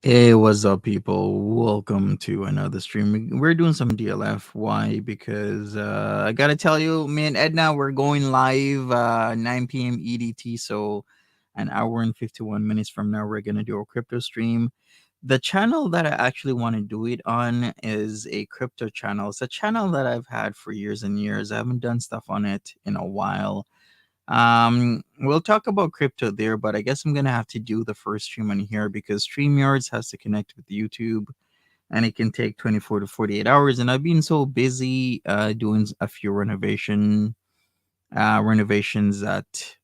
Hey, what's up, people? Welcome to another stream. We're doing some DLF. Why? Because I gotta tell you, me and Edna, we're going live 9 p.m. EDT. So, an hour and 51 minutes from now, we're gonna do a crypto stream. The channel that I actually want to do it on is a crypto channel. It's a channel that I've had for years and years. I haven't done stuff on it in a while. We'll talk about crypto there, but I guess I'm gonna have to do the first stream on here because StreamYards has to connect with YouTube, and it can take 24 to 48 hours. And I've been so busy doing a few renovations at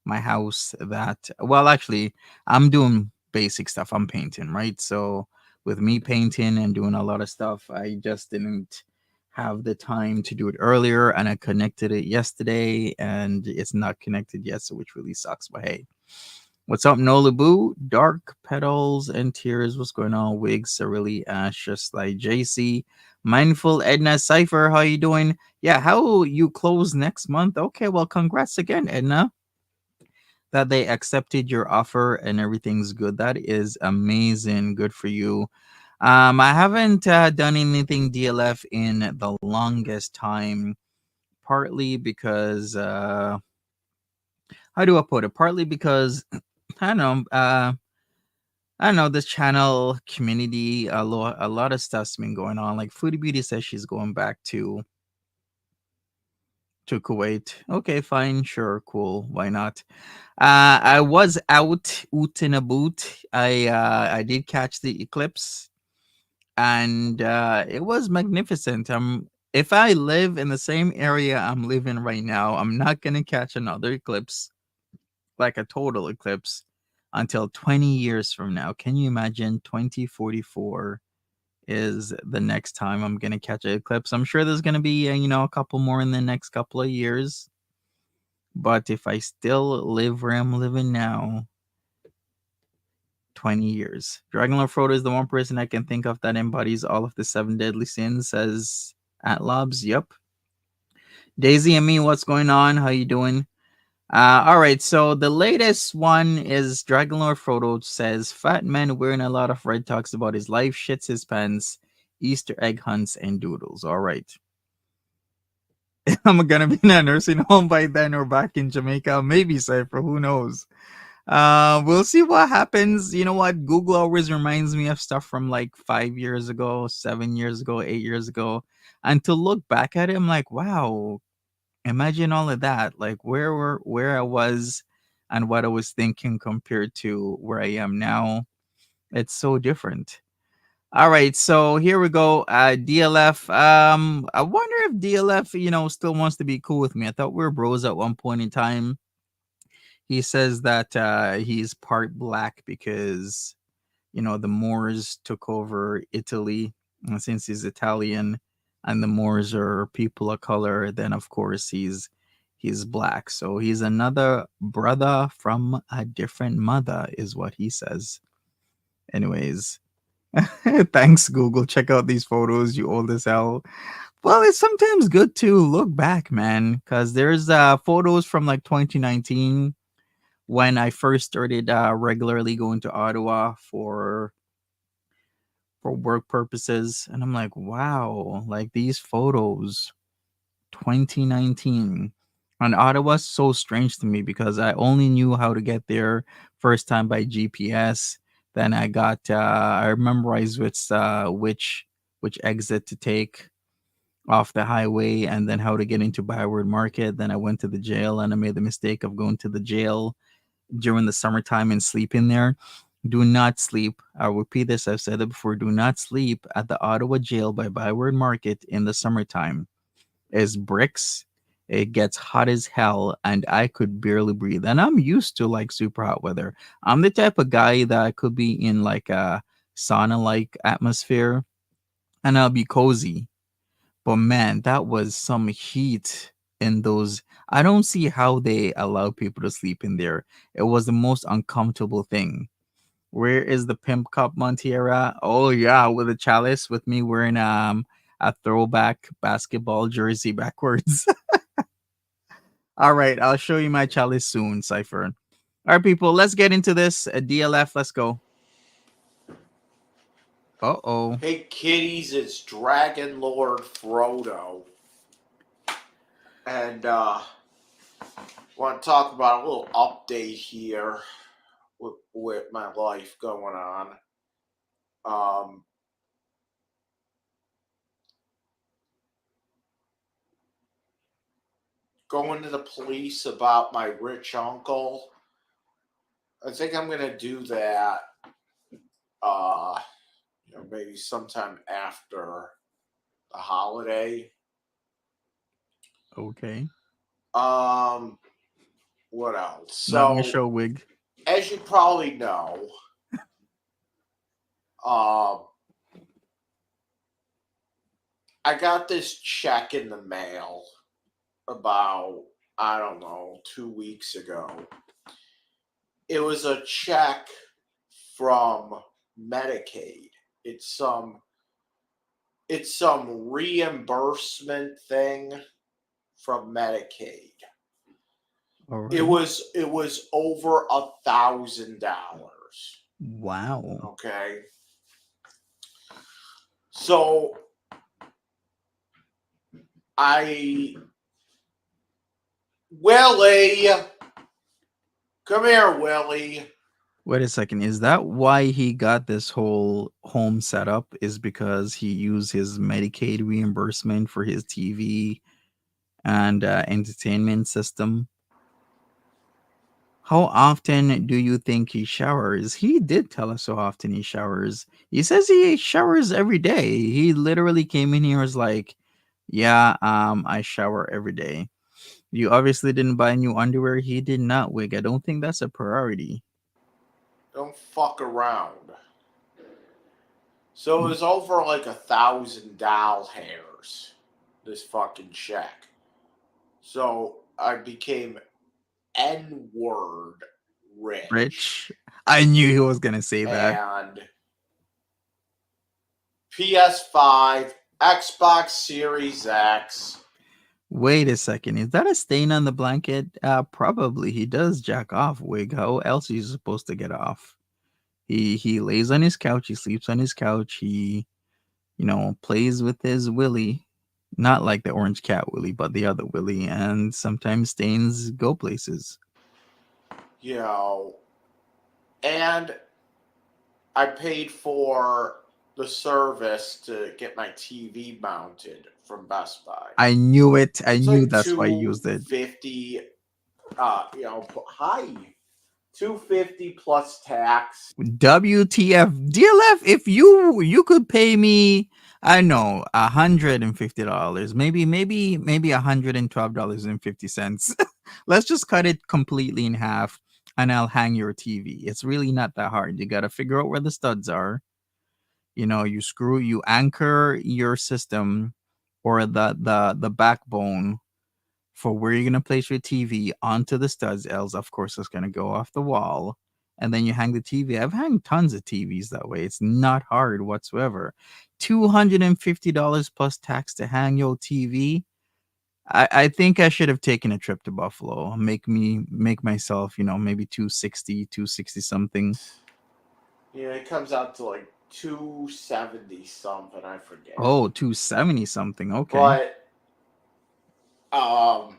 my house that, well, actually, I'm doing basic stuff. I'm painting, right? So with me painting and doing a lot of stuff, I just didn't have the time to do it earlier, and I connected it yesterday and it's not connected yet, so which really sucks. But hey, what's up, Nolabu? Dark Petals and Tears, what's going on? Wigs, Cerilli, Ash, just like JC, Mindful, Edna, Cypher, how you doing? Yeah, how you close next month? Okay, well, congrats again, Edna, that they accepted your offer and everything's good. That is amazing. Good for you. I haven't done anything DLF in the longest time, partly because how do I put it? Partly because I don't know. I don't know, this channel community. A lot of stuff's been going on. Like Foodie Beauty says she's going back to Kuwait. Okay, fine, sure, cool. Why not? I was out in a boot. I did catch the eclipse, and it was magnificent. If I live in the same area I'm living right now, I'm not gonna catch another eclipse, like a total eclipse, until 20 years from now. Can you imagine? 2044 is the next time I'm gonna catch an eclipse. I'm sure there's gonna be a couple more in the next couple of years. But if I still live where I'm living now, 20 years. Dragon Lord Frodo is the one person I can think of that embodies all of the seven deadly sins, says Atlobs. Yep. Daisy and me, what's going on? How you doing? All right, so the latest one is Dragon Lord Frodo says fat man wearing a lot of red talks about his life, shits his pants, Easter egg hunts, and doodles. All right. I'm gonna be in a nursing home by then or back in Jamaica. Maybe Cypher, who knows? We'll see what happens. You know what? Google always reminds me of stuff from like 5 years ago, 7 years ago, 8 years ago. And to look back at it, I'm like, wow, imagine all of that. Like where I was and what I was thinking compared to where I am now. It's so different. All right, so here we go. DLF. I wonder if DLF, still wants to be cool with me. I thought we were bros at one point in time. He says that he's part black because the Moors took over Italy, and since he's Italian and the Moors are people of color, then of course he's black. So he's another brother from a different mother, is what he says. Anyways, thanks Google. Check out these photos. You old as hell. Well, it's sometimes good to look back, man, because there's photos from like 2019 when I first started regularly going to Ottawa for work purposes, and I'm like, wow, like these photos, 2019, and Ottawa's so strange to me because I only knew how to get there first time by GPS. Then I memorized which exit to take off the highway, and then how to get into Byward Market. Then I went to the jail, and I made the mistake of going to the jail during the summertime and sleeping there. Do not sleep. I'll repeat this. I've said it before. Do not sleep at the Ottawa jail by Byward Market in the summertime. It's bricks. It gets hot as hell, and I could barely breathe. And I'm used to like super hot weather. I'm the type of guy that could be in like a sauna like atmosphere and I'll be cozy. But man, that was some heat in those. I don't see how they allow people to sleep in there. It was the most uncomfortable thing. Where is the pimp cup Montiera? Oh yeah, with a chalice with me wearing a throwback basketball jersey backwards. All right, I'll show you my chalice soon, Cypher. All right, people, let's get into this. A DLF, let's go. Uh-oh. Hey kiddies, it's Dragon Lord Frodo. And want to talk about a little update here with my life going on. Um, Going to the police about my rich uncle. I think I'm gonna do that. Uh, maybe sometime after the holiday. Okay. Um, what else? Not my So, show wig. as you probably know, um, I got this check in the mail about, I don't know, 2 weeks ago. It was a check from Medicaid. It's some it's some reimbursement thing from Medicaid. All It right. was it was over $1,000. Wow. Okay. So I Willie, come here, Willie. Wait a second. Is that why he got this whole home setup? Is because he used his Medicaid reimbursement for his TV and entertainment system? How often do you think he showers? He did tell us how often he showers. He says he showers every day. He literally came in here and was like, "Yeah, I shower every day." You obviously didn't buy new underwear. He did not, Wig. I don't think that's a priority. Don't fuck around. So it was over like 1,000 doll hairs. This fucking check. So I became N word rich. Rich. I knew he was gonna say that. and PS5, Xbox Series X. Wait a second, is that a stain on the blanket? Probably. He does jack off, Wig. How else is he supposed to get off? He lays on his couch, he sleeps on his couch, he plays with his willy. Not like the orange cat willy, but the other willy, and sometimes stains go places. You know, and I paid for the service to get my TV mounted from Best Buy. I knew it. I It's knew like that's why he two used it. fifty. Hi, 250 plus tax. WTF, DLF? If you could pay me, I know, $150, maybe $112.50. Let's just cut it completely in half, and I'll hang your TV. It's really not that hard. You gotta figure out where the studs are. You anchor your system, or the backbone for where you're gonna place your TV onto the studs. Else, of course, it's gonna go off the wall, and then you hang the TV. I've hung tons of TVs that way. It's not hard whatsoever. $250 plus tax to hang your TV. I think I should have taken a trip to Buffalo. Make myself, maybe 260, 260 something. Yeah, it comes out to like 270 something. I forget. Oh, 270 something. Okay. But um,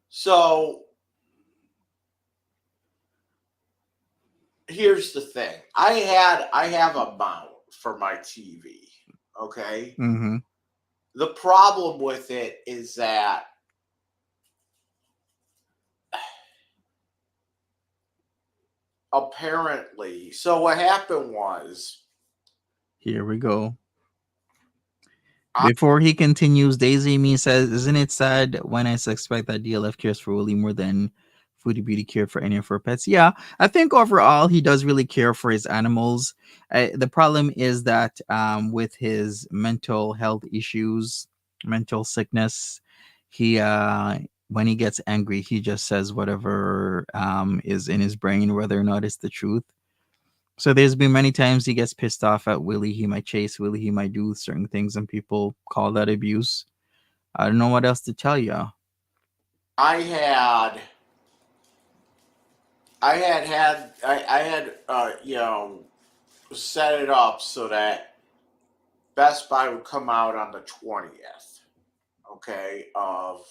so here's the thing. I have a mount for my TV. Okay. Mm-hmm. The problem with it is that apparently, so what happened was Here we go. I, Before he continues, Daisy Me says, "Isn't it sad when I suspect that DLF cares for Willie more than Foodie Beauty cared for any of her pets?" Yeah, I think overall he does really care for his animals. The problem is that with his mental health issues, mental sickness, he when he gets angry, he just says whatever is in his brain, whether or not it's the truth. So there's been many times he gets pissed off at Willie. He might chase Willie. He might do certain things, and people call that abuse. I don't know what else to tell you. I had I had set it up so that Best Buy would come out on the 20th. Okay, of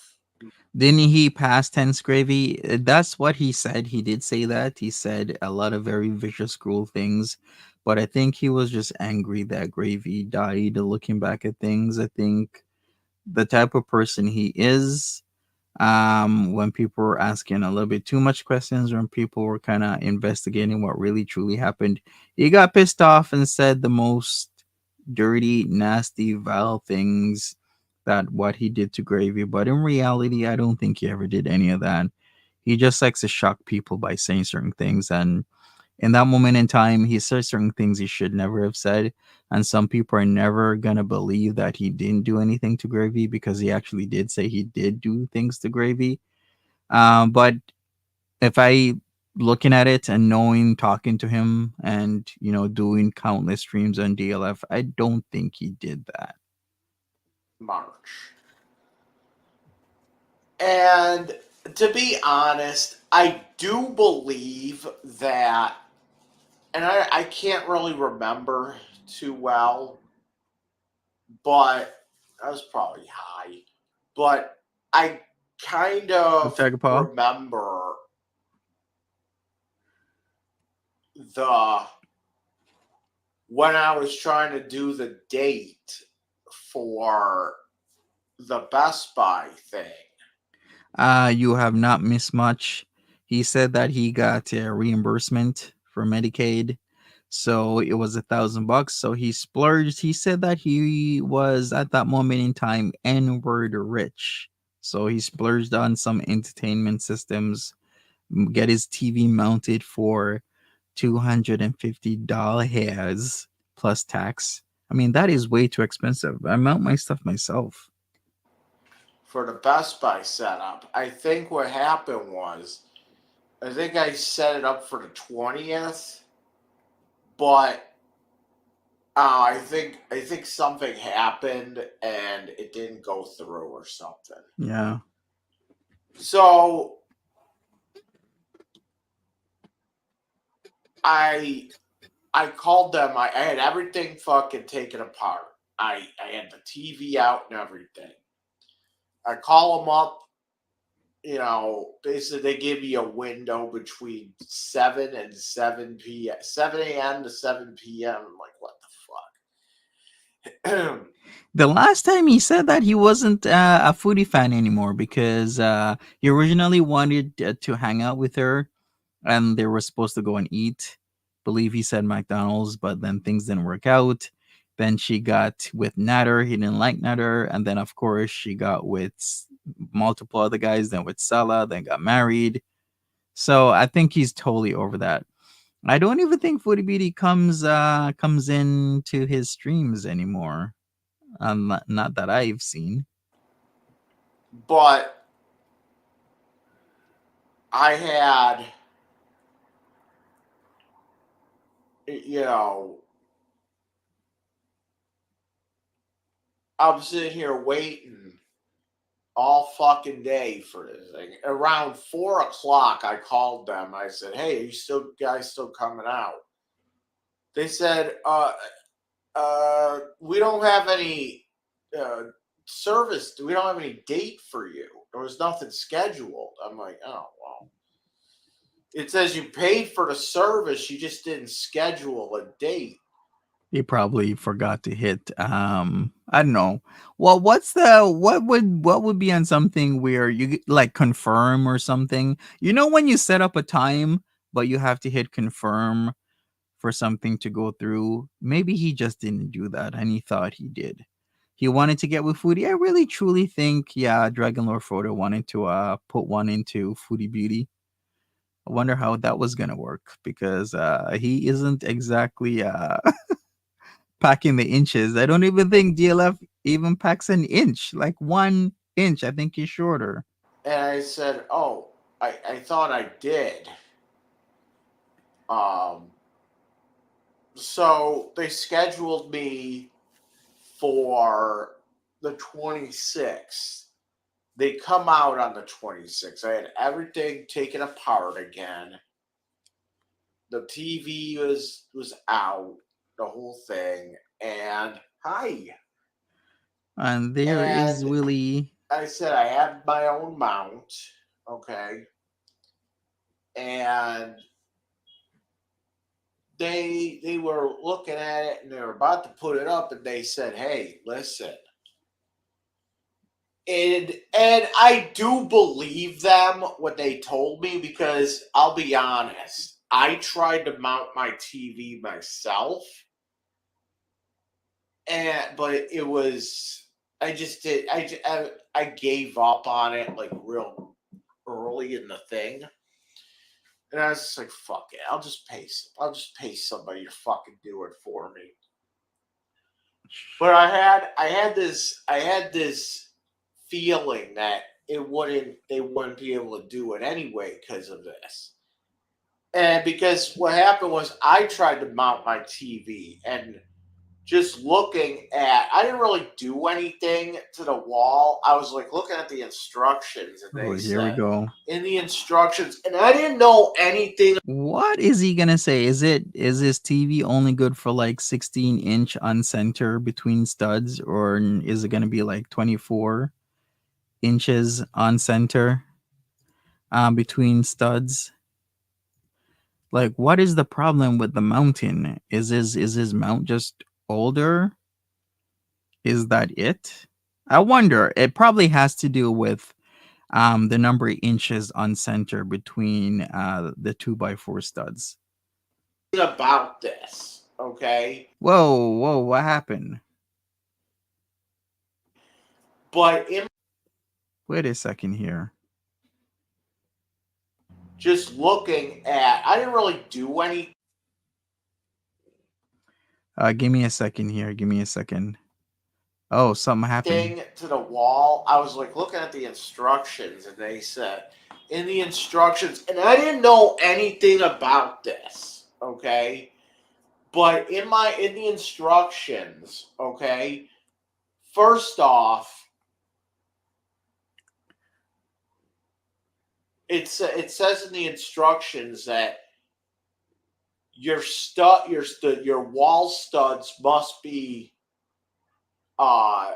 Didn't he pass tense gravy? That's what he said. He did say that. He said a lot of very vicious, cruel things. But I think he was just angry that Gravy died. Looking back at things, I think the type of person he is, when people were asking a little bit too much questions, when people were kind of investigating what really truly happened, he got pissed off and said the most dirty, nasty, vile things, that what he did to Gravy. But in reality, I don't think he ever did any of that. He just likes to shock people by saying certain things, and in that moment in time, he said certain things he should never have said. And some people are never gonna believe that he didn't do anything to Gravy, because he actually did say he did do things to Gravy. But if I looking at it and knowing, talking to him, and doing countless streams on DLF, I don't think he did that. March. And to be honest, I do believe that, and I can't really remember too well, but I was probably high. But I kind of Tiger Paw. remember the when I was trying to do the date for the Best Buy thing. You have not missed much. He said that he got a reimbursement for Medicaid, so it was $1,000. So he splurged. He said that he was at that moment in time N-word rich. So he splurged on some entertainment systems, get his TV mounted for $250 plus tax. I mean, that is way too expensive. I mount my stuff myself. For the Best Buy setup. I think what happened was I think I set it up for the 20th, but I think something happened and it didn't go through or something. Yeah. So I I called them. I had everything fucking taken apart. I had the TV out and everything. I call them up. They said they give you a window between 7 and 7 p.m. 7 a.m. to 7 p.m. I'm like, what the fuck? The last time he said that he wasn't a foodie fan anymore because he originally wanted to hang out with her and they were supposed to go and eat. Believe he said McDonald's, but then things didn't work out. Then she got with Natter. He didn't like Natter, and then of course she got with multiple other guys. Then with Salah, then got married. So I think he's totally over that. I don't even think Foodie Beauty comes into his streams anymore. Not that I've seen. But I had, you know, I'm sitting here waiting all fucking day for this thing. Around 4 o'clock, I called them. I said, "Hey, are you still guys still coming out?" They said, we don't have any uh, service. We don't have any date for you. There was nothing scheduled." I'm like, "Oh well." It says you paid for the service, you just didn't schedule a date. He probably forgot to hit I don't know. Well, what would be on something where you like confirm or something? You know when you set up a time but you have to hit confirm for something to go through? Maybe he just didn't do that and he thought he did. He wanted to get with Foodie. I really truly think yeah, Dragon Lord Frodo wanted to put one into Foodie Beauty. I wonder how that was gonna work because he isn't exactly packing the inches. I don't even think DLF even packs an inch, like 1 inch. I think he's shorter. And I said, "Oh, I thought I did." Um, so they scheduled me for the 26th. They come out on the 26th. I had everything taken apart again. The TV was out, the whole thing, and hi. And there is And Willie. I said I have my own mount, okay, and they were looking at it and they were about to put it up, and they said, "Hey, listen." And I do believe them what they told me, because I'll be honest, I tried to mount my TV myself, but it was, I just did I gave up on it like real early in the thing, and I was just like, fuck it, I'll just pay somebody to fucking do it for me. But I had this feeling that they wouldn't be able to do it anyway because of this. And because what happened was I tried to mount my TV, and just looking at, I didn't really do anything to the wall. I was like looking at the instructions, and Oh, they here we said go. in the instructions, and I didn't know anything. What is he gonna say? Is his TV only good for like 16-inch on center between studs, or is it gonna be like 24 inches on center between studs? Like, what is the problem with the mountain? Is his mount just older? Is that it? I wonder. It probably has to do with the number of inches on center between the 2x4 studs. About this, okay? Whoa, whoa, what happened? But in Wait a second here. just looking at, I didn't really do anything Give me a second here. Give me a second. Oh, something happened. to the wall. I was like looking at the instructions, and they said in the instructions, and I didn't know anything about this, okay? But in the instructions, okay, first off, it says in the instructions that your wall studs must be uh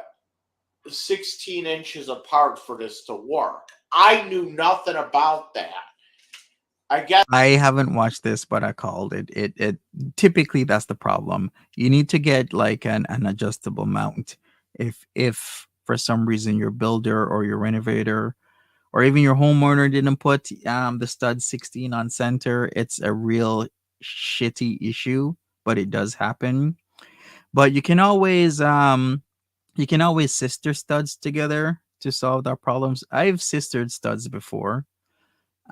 16 inches apart for this to work. I knew nothing about that. I guess I haven't watched this, but I called it. It typically that's the problem. You need to get like an adjustable mount. If for some reason your builder or your renovator or even your homeowner didn't put the stud 16 on center, it's a real shitty issue, but it does happen. But you can always sister studs together to solve our problems. I've sistered studs before,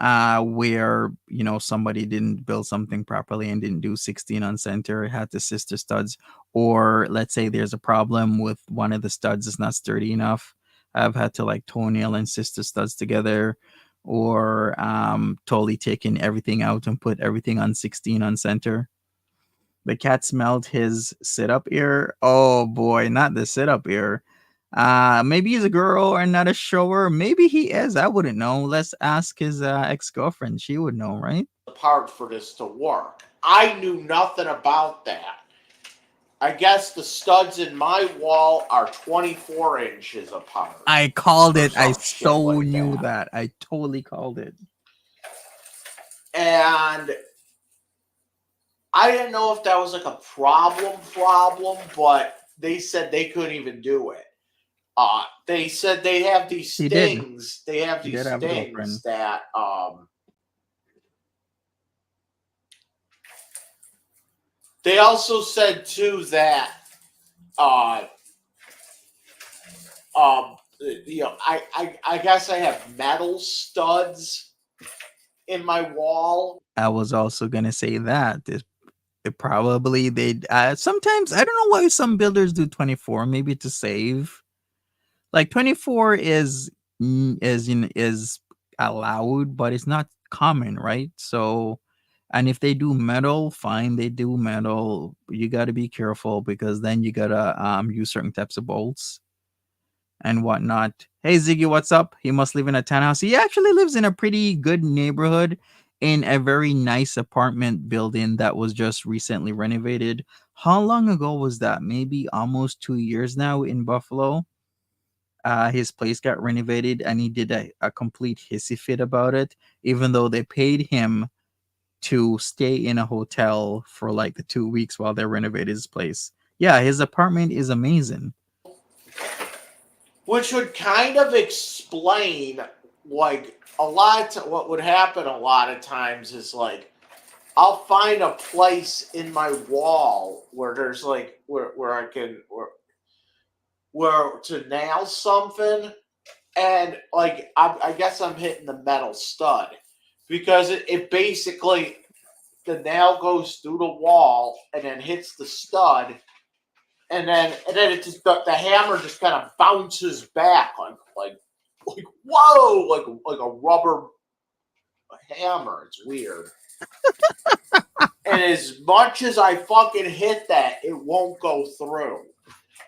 where somebody didn't build something properly and didn't do 16 on center, had to sister studs. Or let's say there's a problem with one of the studs is not sturdy enough, I've had to like toenail and sister studs together, or totally taken everything out and put everything on 16 on center. The cat smelled his sit up ear. Oh boy, not the sit up ear. Maybe he's a girl or not a shower. Maybe he is. I wouldn't know. Let's ask his ex girlfriend. She would know, right? apart for this to work. I knew nothing about that. I guess the studs in my wall are 24 inches apart I called or it. I some shit so like knew that. that. I totally called it. And I didn't know if that was like a problem, but they said they couldn't even do it. They said they have these He did. stings. They have He did these have a stings girlfriend. that they also said too that uh um I guess I have metal studs in my wall. I was also gonna say that. It probably they sometimes I don't know why some builders do 24, maybe to save. Like 24 is allowed, but it's not common, right? So, and if they do metal, fine, they do metal. You got to be careful because then you gotta use certain types of bolts and whatnot. Hey Ziggy, what's up? He must live in a townhouse. He actually lives in a pretty good neighborhood in a very nice apartment building that was just recently renovated. How long ago was that? Maybe almost 2 years now in Buffalo. His place got renovated and he did a complete hissy fit about it, even though they paid him to stay in a hotel for like the 2 weeks while they renovated his place. Yeah, his apartment is amazing. Which would kind of explain like a lot of what would happen a lot of times is like I'll find a place in my wall where there's like where I can where to nail something, and like I guess I'm hitting the metal stud because it basically the nail goes through the wall and then hits the stud, and then it just the hammer just kind of bounces back like whoa like a rubber hammer. It's weird. And as much as I fucking hit that, it won't go through.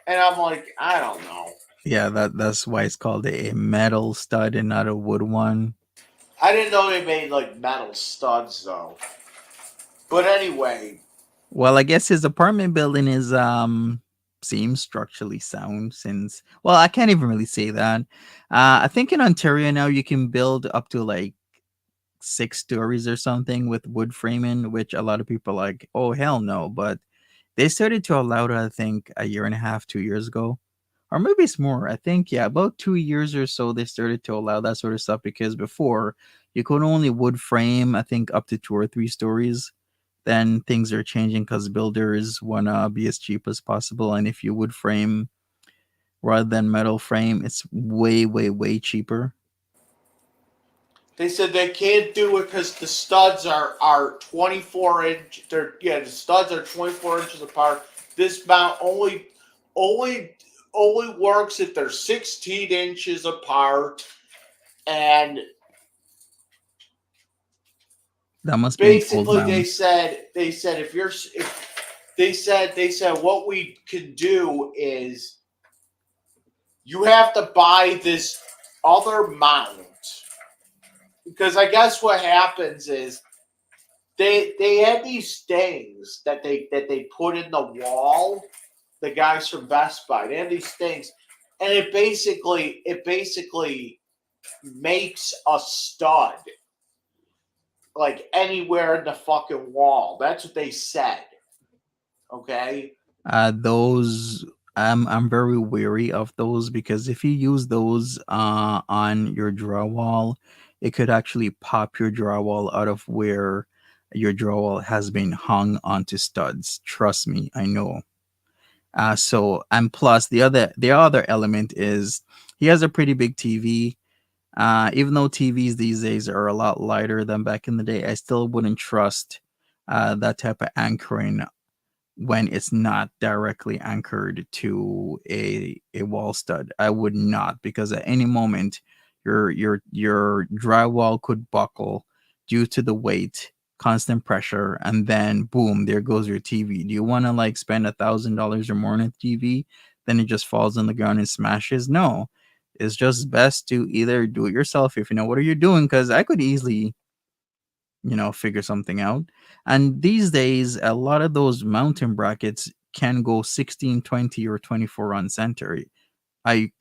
And I'm like, I don't know. Yeah, that's why it's called a metal stud and not a wood one. I didn't know they made like metal studs though. But anyway, Well, I guess his apartment building is seems structurally sound since well, I can't even really say that. I think in Ontario now you can build up to like 6 stories or something with wood framing, which a lot of people are like, oh hell no. But they started to allow that I think a year and a half, 2 years ago. Or maybe it's more. I think yeah, about 2 years or so they started to allow that sort of stuff because before you could only wood frame, I think up to 2 or 3 stories. Then things are changing because builders wanna be as cheap as possible. And if you wood frame rather than metal frame, it's way, way, way cheaper. they said they can't do it because the studs are 24 inch. They're yeah, the studs are 24 inches apart. This mount only only works if they're 16 inches apart, and That must be an old Basically, mount. they said if they said what we could do is you have to buy this other mount, because I guess what happens is they had these things that they put in the wall. The guys from Best Buy, they have these things, and it basically makes a stud like anywhere in the fucking wall. That's what they said. Okay. Those I'm very wary of those because if you use those on your drywall, it could actually pop your drywall out of where your drywall has been hung onto studs. Trust me, I know. So and plus the other element is he has a pretty big TV. Even though TVs these days are a lot lighter than back in the day, I still wouldn't trust that type of anchoring when it's not directly anchored to a wall stud. I would not, because at any moment your drywall could buckle due to the weight, constant pressure, and then boom, there goes your TV. Do you want to like spend $1,000 or more on a TV? Then it just falls on the ground and smashes? No. It's just best to either do it yourself if you know what you're doing, because I could easily figure something out. And these days, a lot of those mountain brackets can go 16, 20, or 24 on center. I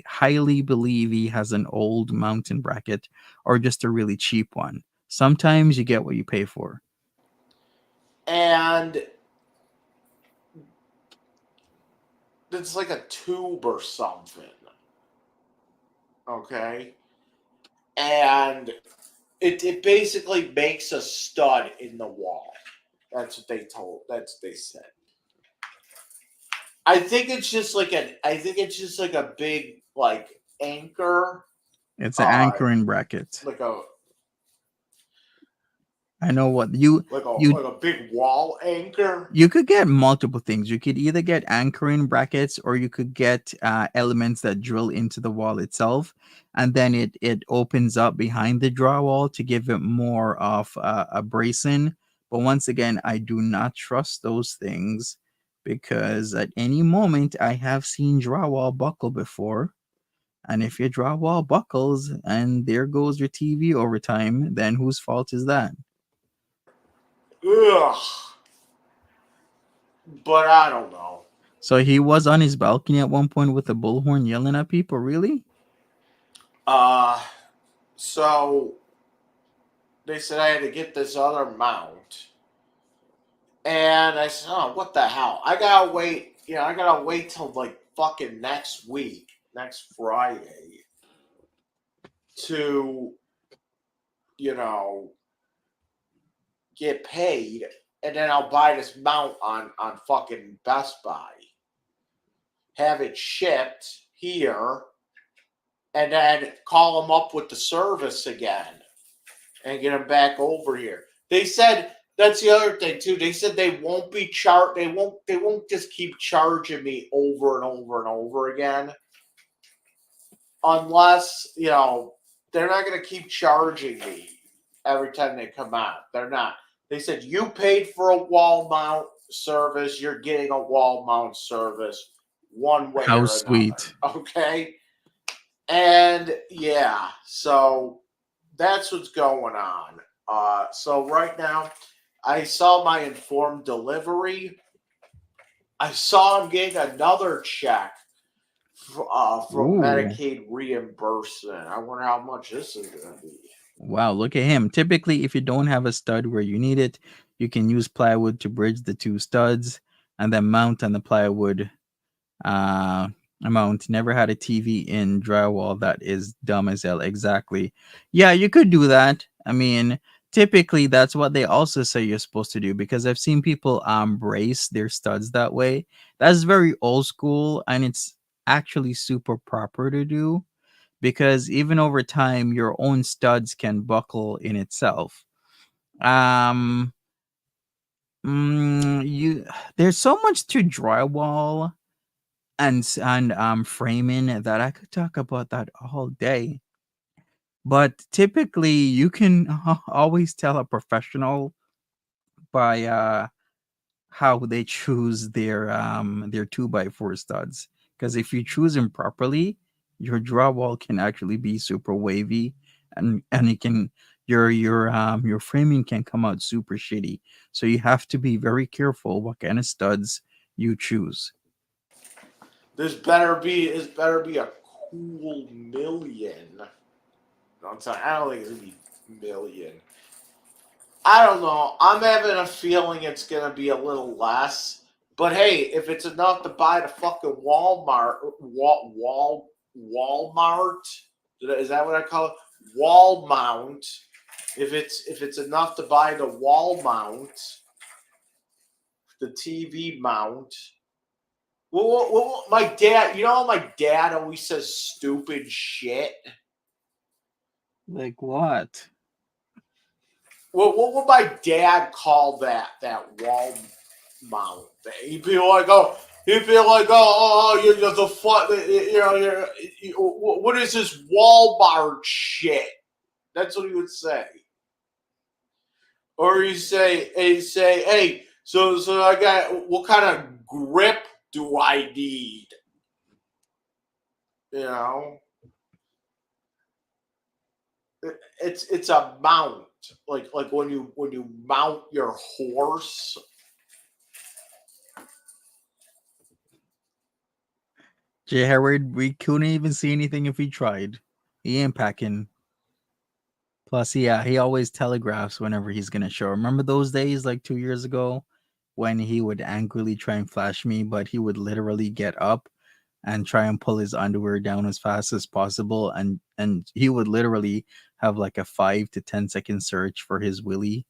highly believe he has an old mountain bracket or just a really cheap one. Sometimes you get what you pay for. And it's like a tube or something. Okay. And it basically makes a stud in the wall. That's what they said. I think it's just like a big like anchor, It's an uh anchoring bracket. like a I know what you like a big wall anchor. you could get multiple things. You could either get anchoring brackets or you could get elements that drill into the wall itself, and then it opens up behind the drywall to give it more of a bracing. But once again, I do not trust those things because at any moment I have seen drywall buckle before. And if your drywall buckles and there goes your TV over time, then whose fault is that? Ugh. But I don't know. So he was on his balcony at one point with a bullhorn yelling at people, really? Uh so they said I had to get this other mount. And I said, "Oh, what the hell? I gotta wait. I gotta wait till like fucking next week, next Friday, to you know get paid, and then I'll buy this mount on fucking Best Buy, have it shipped here, and then call them up with the service again and get them back over here." They said that's the other thing too. They said they won't be charged. They won't just keep charging me over and over and over again, unless they're not going to keep charging me every time they come out. They're not. They said you paid for a wall mount service. You're getting a wall mount service one way How or another. sweet. Okay. And yeah, so that's what's going on. So right now, I saw my informed delivery. I saw him getting another check from Ooh. Medicaid reimbursement. I wonder how much this is going to be. Wow, look at him. Typically, if you don't have a stud where you need it, you can use plywood to bridge the two studs and then mount on the plywood uh amount. Never had a TV in drywall. That is dumb as hell. Exactly. Yeah, you could do that. I mean, typically that's what they also say you're supposed to do, because I've seen people brace their studs that way. That's very old school and it's actually super proper to do, because even over time your own studs can buckle in itself. Um you There's so much to drywall and framing that I could talk about that all day. But typically, you can always tell a professional by how they choose their 2x4 studs. Because if you choose them properly, your drywall can actually be super wavy, and it can your framing can come out super shitty. So you have to be very careful what kind of studs you choose. This better be a cool million. No, I'm sorry, I don't think it's gonna be million. I don't know. I'm having a feeling it's gonna be a little less. But hey, if it's enough to buy the fucking Walmart, is that what I call it? Wall mount. If it's enough to buy the wall mount, the TV mount. Well, my dad, my dad always says stupid shit. Like what? What would my dad call that wall mount thing? He'd be like, you're the fuck, what is this Walmart shit? That's what he would say. Or he'd say, hey, so I got, what kind of grip do I need? You know, it's a mount, like when you mount your horse. Jared, we couldn't even see anything if we tried. He ain't packing. Plus, yeah, he always telegraphs whenever he's gonna show. Remember those days, like 2 years ago, when he would angrily try and flash me, but he would literally get up and try and pull his underwear down as fast as possible, and he would literally have like a 5 to 10 second search for his willy,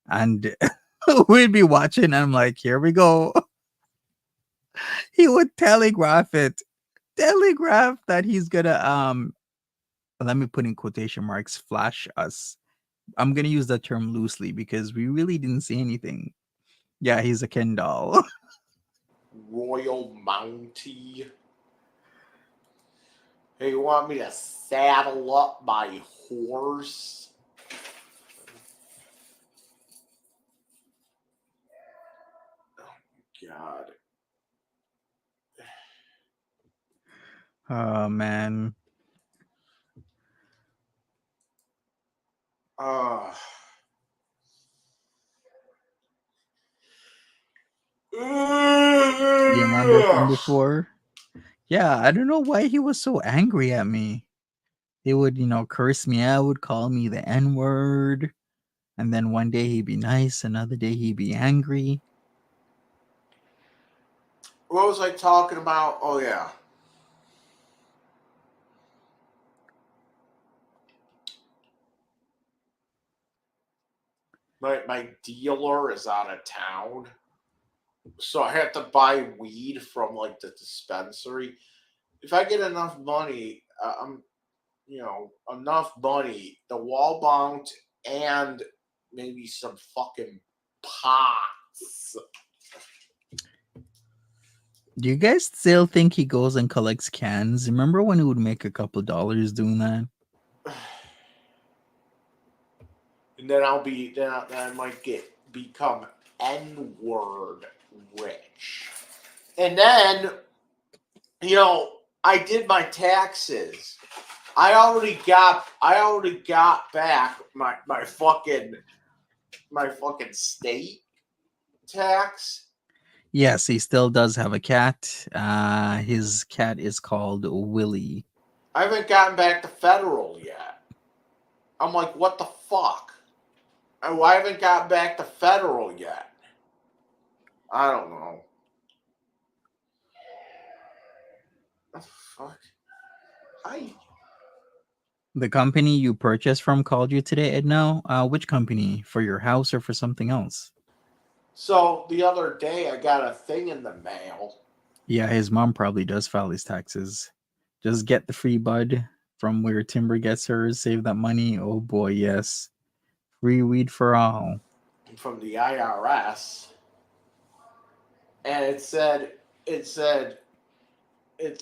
and we'd be watching. And I'm like, here we go. He would telegraph that he's gonna let me put in quotation marks, flash us. I'm gonna use that term loosely because we really didn't see anything. Yeah, he's a Ken doll. Royal Mountie. Hey, you want me to saddle up my horse? God. Oh man. Uh, You remember from before? Yeah, I don't know why he was so angry at me. He would, curse me out, call me the N word, and then one day he'd be nice, another day he'd be angry. what was I talking about? Oh, yeah. My dealer is out of town. So I have to buy weed from like the dispensary. If I get enough money, enough money, the wall mount and maybe some fucking pots. Do you guys still think he goes and collects cans? Remember when he would make a couple dollars doing that? And then then I might become N word rich. And then, I did my taxes. I already got back my fucking state tax. Yes, he still does have a cat. His cat is called Willie. I haven't gotten back to federal yet. I'm like, what the fuck? I haven't gotten back to federal yet. I don't know. What the fuck? I The company you purchased from called you today, Edno. Which company? For your house or for something else? So the other day I got a thing in the mail. Yeah, his mom probably does file his taxes. Just get the free bud from where Timber gets hers. Save that money. Oh boy, yes. Free weed for all. From the IRS, and it said that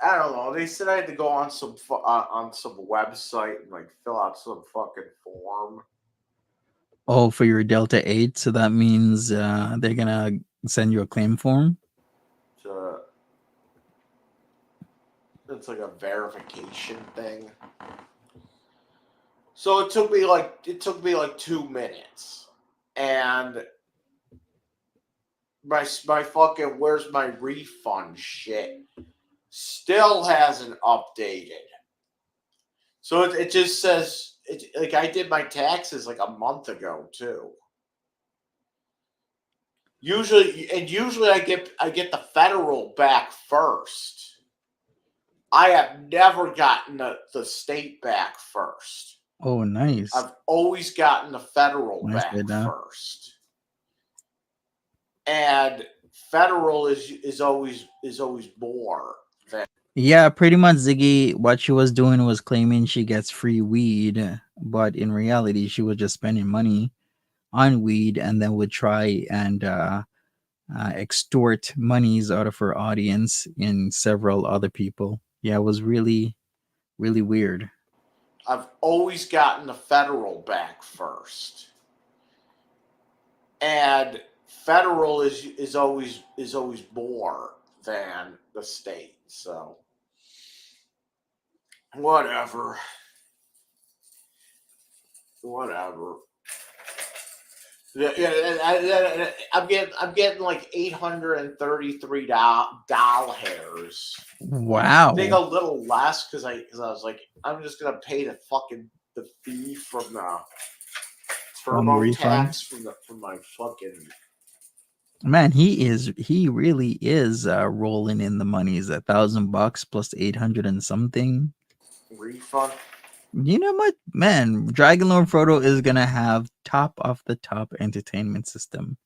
I don't know. They said I had to go on some website and like fill out some fucking form. Oh, for your Delta 8, so that means they're gonna send you a claim form? To It's like a verification thing. So it took me like 2 minutes, and my fucking where's my refund shit still hasn't updated. So it just says it like I did my taxes like a month ago too. Usually I get the federal back first. I have never gotten the state back first. Oh, nice. I've always gotten the federal Nice back data. first. And federal is always more than Yeah, pretty much Ziggy, what she was doing was claiming she gets free weed, but in reality, she was just spending money on weed and then would try and extort monies out of her audience in several other people. Yeah, it was really, really weird. I've always gotten the federal back first. And federal is always more than the state. So whatever. Whatever. Yeah, I'm getting like $833. I think a Wow. little less because I was like, I'm just gonna pay the fee from the From the turbo refund. tax from my fucking Man, he really is rolling in the monies. $1,000 plus 800 and something. refund. You know what, man? Dragon Lord Frodo is gonna have top of the top entertainment system,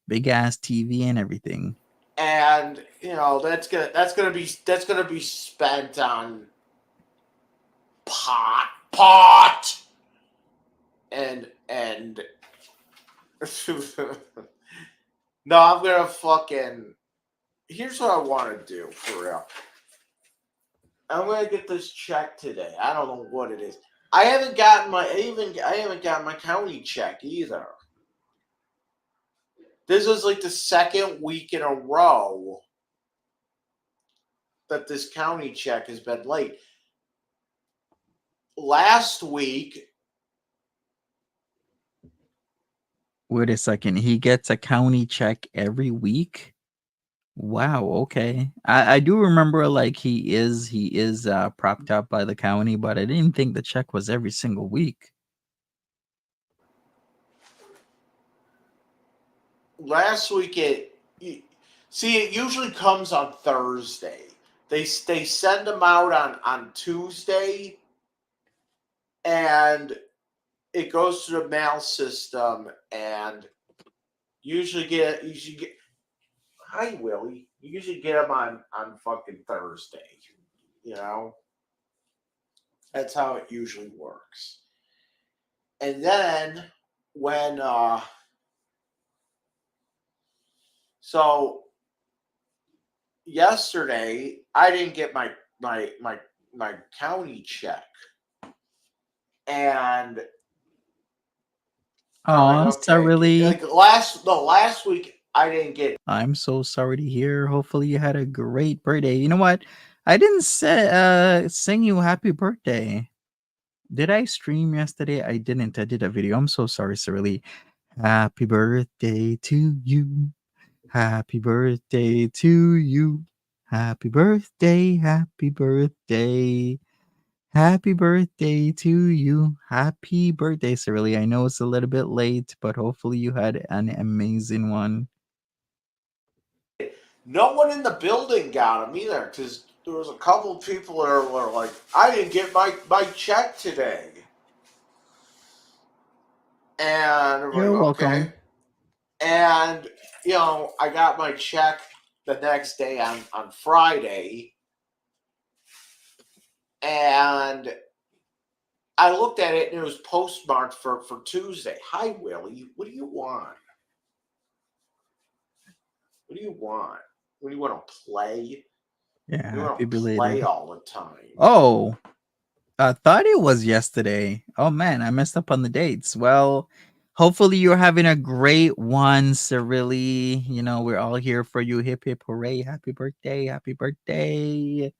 big ass TV and everything. And that's gonna be spent on pot and no, I'm gonna fucking here's what I want to do for real. I'm gonna get this check today. I don't know what it is. I haven't gotten my county check either. This is like the second week in a row that this county check has been late. Last week, Wait a second, he gets a county check every week? Wow, okay. I do remember like he is propped up by the county, but I didn't think the check was every single week. last week it see it usually comes on Thursday. They send them out on Tuesday, and it goes to the mail system, and usually get hi Willie. You usually get them on fucking Thursday. You know that's how it usually works. And then when so yesterday I didn't get my county check, and I'm like, Oh, okay, sorry. like last week I didn't get. I'm so sorry to hear. Hopefully you had a great birthday. You know what? I didn't say sing you happy birthday. Did I stream yesterday? I didn't. I did a video. I'm so sorry, Cyrilli. Happy birthday to you. Happy birthday to you. Happy birthday. Happy birthday. Happy birthday to you. Happy birthday, Cyrilli. I know it's a little bit late, but hopefully you had an amazing one. No one in the building got them either because there was a couple of people that were like, I didn't get my check today, and I'm like, You're okay, welcome. and I got my check the next day on Friday, and I looked at it and it was postmarked for Tuesday. Hi Willie, what do you want? What do you want? What do you want to play? Yeah, We were on happy play belated. all the time. Oh, I thought it was yesterday. Oh man, I messed up on the dates. Well, hopefully you're having a great one, Cirili. You know, we're all here for you. Hip hip hooray. Happy birthday. Happy birthday.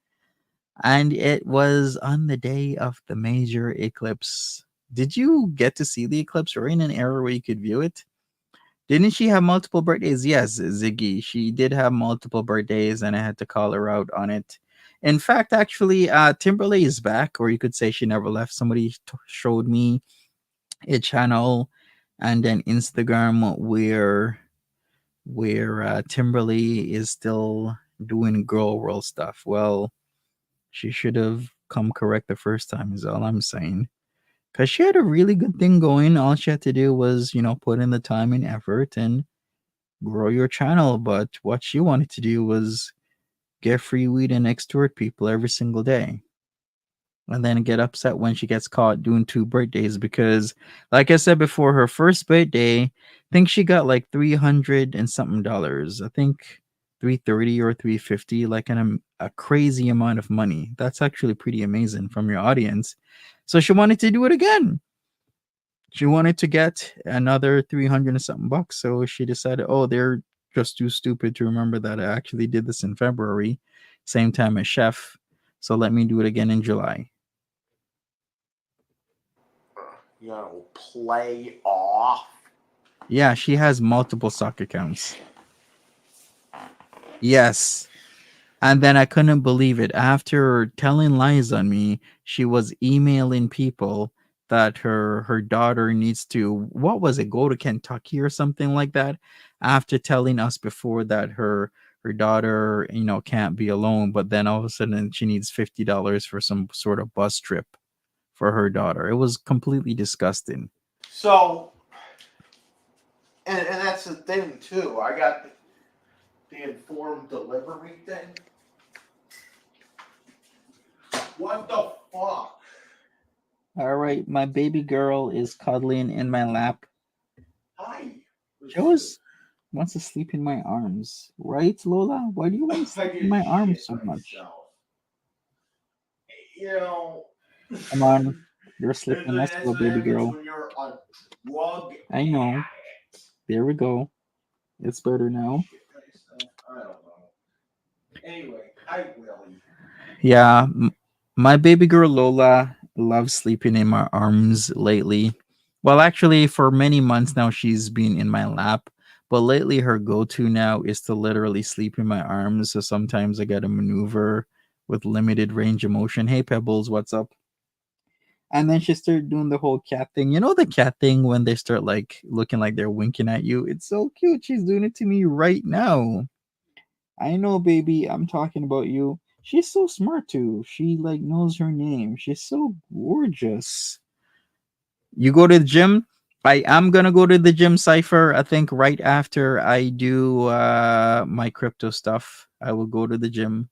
And it was on the day of the major eclipse. Did you get to see the eclipse or in an era where you could view it? Didn't she have multiple birthdays? Yes, Ziggy. She did have multiple birthdays, and I had to call her out on it. In fact, actually, Timberlake is back, or you could say she never left. Somebody showed me a channel and an Instagram where Timberlake is still doing girl world stuff. Well, she should have come correct the first time. Is all I'm saying. Cause she had a really good thing going. All she had to do was, put in the time and effort and grow your channel. But what she wanted to do was get free weed and extort people every single day. And then get upset when she gets caught doing two birthdays because, like I said before, her first birthday, I think she got like 300 and something dollars. I think 330 or 350, like a crazy amount of money. That's actually pretty amazing from your audience. So she wanted to do it again. She wanted to get another 300 and something bucks. So she decided, oh, they're just too stupid to remember that I actually did this in February, same time as Chef. So let me do it again in July. Play off. Yeah, she has multiple sock accounts. Yes. And then I couldn't believe it. After telling lies on me, she was emailing people that her daughter needs to, what was it, go to Kentucky or something like that. After telling us before that her daughter, can't be alone, but then all of a sudden she needs $50 for some sort of bus trip for her daughter. It was completely disgusting. So, and that's the thing too. I got the informed delivery thing. What the fuck? All right, my baby girl is cuddling in my lap. Hi. She always wants to sleep in my arms, right, Lola? Why do you want to I sleep in did my arms shit so much? myself. You know, Come on, you're that's, slipping. Let's that's go, what baby happens girl. when you're a drug I know. addict. There we go. It's better now. Shit myself. I don't know. Anyway, I really. Yeah, my baby girl Lola loves sleeping in my arms lately. Well, actually, for many months now, she's been in my lap. But lately, her go to now is to literally sleep in my arms. So sometimes I got to maneuver with limited range of motion. Hey, Pebbles, what's up? And then she started doing the whole cat thing. You know the cat thing when they start like looking like they're winking at you? It's so cute. She's doing it to me right now. I know, baby. I'm talking about you. She's so smart too. She like knows her name. She's so gorgeous. You go to the gym? I am gonna go to the gym, Cypher. I think right after I do my crypto stuff, I will go to the gym.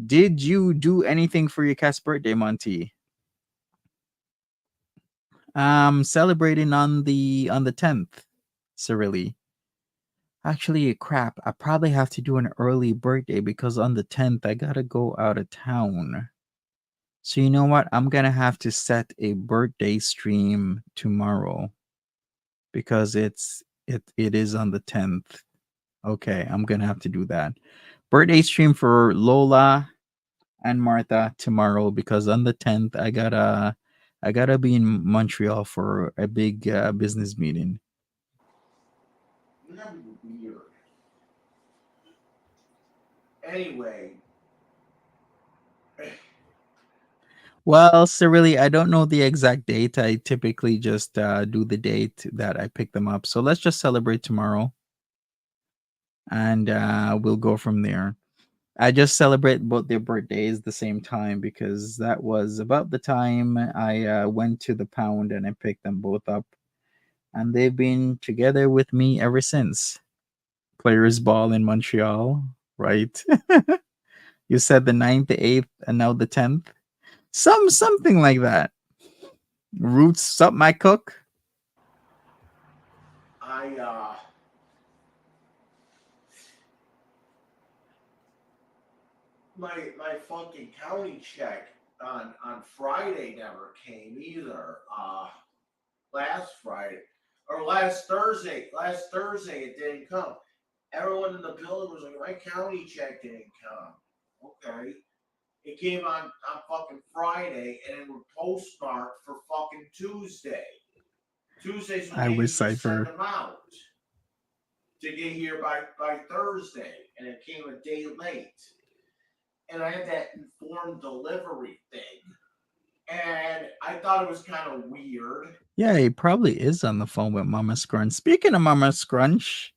Did you do anything for your cat's birthday, Monty? Celebrating on the 10th, Cirili. Actually, crap. I probably have to do an early birthday because on the 10th I gotta go out of town. So you know what? I'm gonna have to set a birthday stream tomorrow because it is on the 10th. Okay, I'm gonna have to do that. Birthday stream for Lola and Martha tomorrow because on the 10th I gotta be in Montreal for a big business meeting. That'd be weird. Anyway, Well, Cirili, I don't know the exact date. I typically just do the date that I pick them up. So let's just celebrate tomorrow and we'll go from there. I just celebrate both their birthdays the same time because that was about the time I went to the pound and I picked them both up. And they've been together with me ever since. Players Ball in Montreal, right? You said the 9th, the 8th, and now the 10th? Something like that. Roots, something I cook. I, my fucking county check on Friday never came either. Last Friday or last Thursday. Last Thursday it didn't come. Everyone in the building was like, my county check didn't come. Okay. It came on fucking Friday and it was postmarked for fucking Tuesday. Tuesday's when I they wish usually send Cipher. them out to get here by Thursday, and it came a day late. And I had that informed delivery thing, and I thought it was kind of weird. Yeah, he probably is on the phone with Mama Scrunch. Speaking of Mama Scrunch,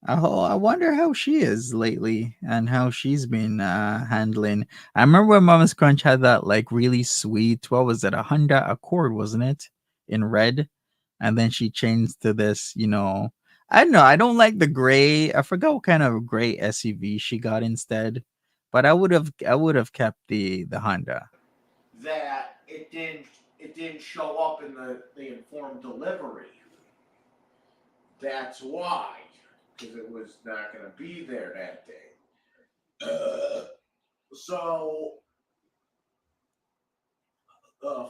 I wonder how she is lately and how she's been handling. I remember when Mama Scrunch had that like really sweet, what was it, a Honda Accord, wasn't it? In red. And then she changed to this, I don't know. I don't like the gray. I forgot what kind of gray SUV she got instead. But I would have kept the Honda. That it didn't show up in the informed delivery. That's why, because it was not going to be there that day. So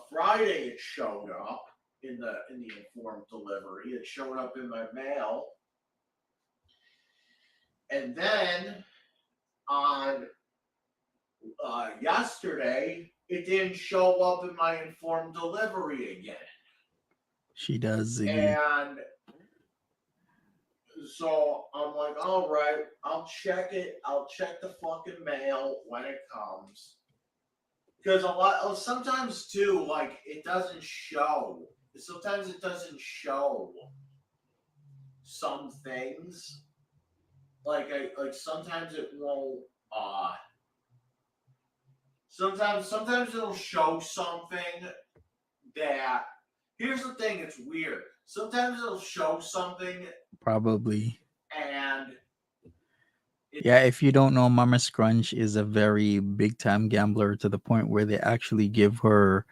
Friday it showed up in the informed delivery. It showed up in my mail, and then on yesterday it didn't show up in my informed delivery again. She does, Ziggy. And so I'm like, all right, I'll check it. I'll check the fucking mail when it comes. Because sometimes too, like it doesn't show. Sometimes it doesn't show some things. Like sometimes it won't. Sometimes it'll show something that. Here's the thing. It's weird. Sometimes it'll show something Probably. and it Yeah, if you don't know, Mama Scrunch is a very big time gambler to the point where they actually give her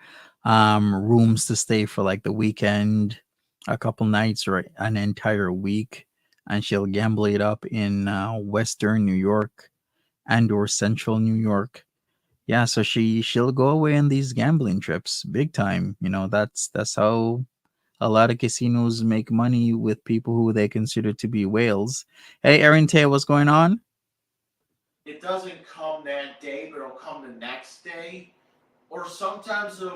rooms to stay for like the weekend, a couple nights, or an entire week, and she'll gamble it up in Western New York and or Central New York. Yeah, so she'll go away on these gambling trips, big time. That's how a lot of casinos make money with people who they consider to be whales. Hey, Erin Tay, what's going on? it doesn't come that day, but it'll come the next day. Or sometimes it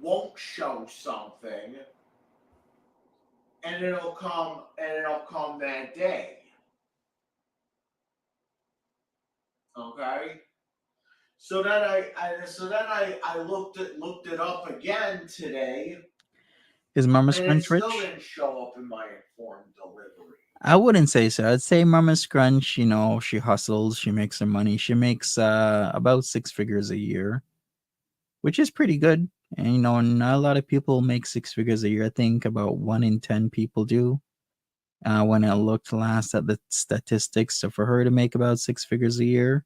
won't show something, and it'll come that day. Okay. So then I looked it up again today, Is Mama and it Scrunch still rich? didn't show up in my informed delivery. I wouldn't say so. I'd say Mama Scrunch, she hustles, she makes her money. She makes about six figures a year, which is pretty good. And not a lot of people make six figures a year. I think about 1 in 10 people do. When I looked last at the statistics, so for her to make about six figures a year,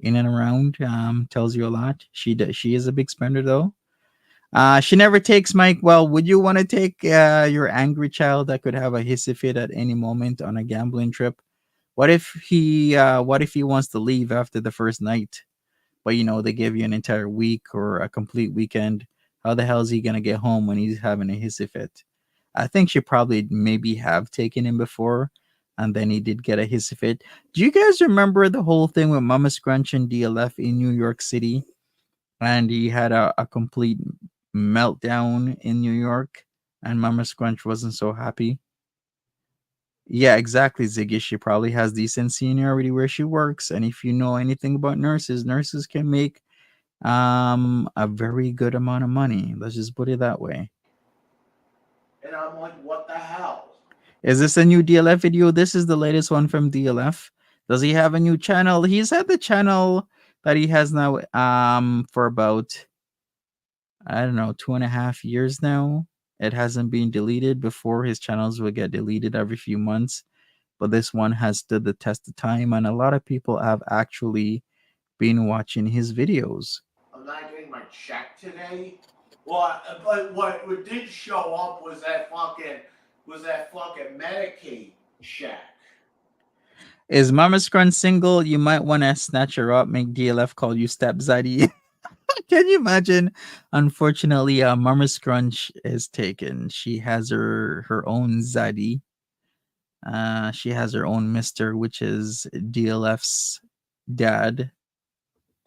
in and around, tells you a lot. She is a big spender though. She never takes Mike. Well, would you want to take your angry child that could have a hissy fit at any moment on a gambling trip? What if he wants to leave after the first night, but they give you an entire week or a complete weekend? How the hell is he gonna get home when he's having a hissy fit? I think she probably maybe have taken him before, and then he did get a hissy fit. Do you guys remember the whole thing with Mama Scrunch and DLF in New York City? And he had a complete meltdown in New York, and Mama Scrunch wasn't so happy. Yeah, exactly, Ziggy. She probably has decent seniority where she works, and if you know anything about nurses, nurses can make a very good amount of money. Let's just put it that way. And I'm like, what the hell? Is this a new DLF video? This is the latest one from DLF. Does he have a new channel? He's had the channel that he has now for about, I don't know, 2.5 years now. It hasn't been deleted. Before, his channels would get deleted every few months, but this one has stood the test of time, and a lot of people have actually been watching his videos. I'm not getting my check today. Well, but what did show up was that fucking Medicaid check. Is Mama Scrun single? You might want to snatch her up, make DLF call you Step Zaddy. Can you imagine? Unfortunately, Mama Scrunch is taken. She has her own Zaddy. She has her own Mister, which is DLF's dad.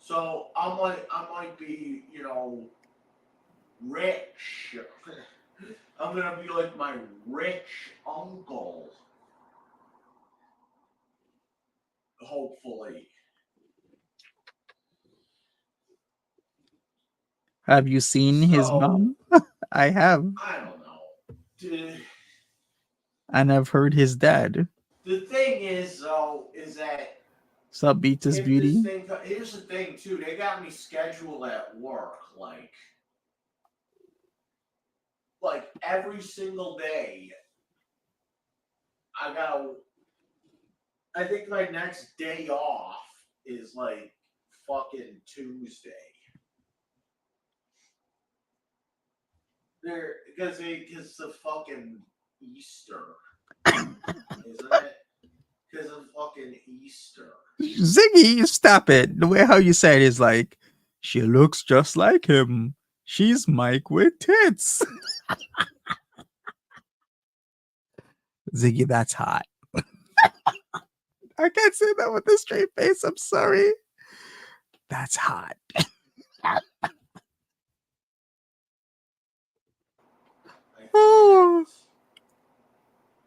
So I might be, rich. I'm gonna be like my rich uncle, hopefully. Have you seen his So mom? I have, I don't know. and I've heard his dad. The thing is, though, is that Sup, Beatus if this Beauty? thing, here's the thing too. They got me scheduled at work, like every single day. I got. I think my next day off is like fucking Tuesday. There, because the fucking Easter, isn't it? Because of fucking Easter. Ziggy, stop it. The way how you say it is like, she looks just like him. She's Mike with tits. Ziggy, that's hot. I can't say that with a straight face. I'm sorry. That's hot. I think it Oh. is.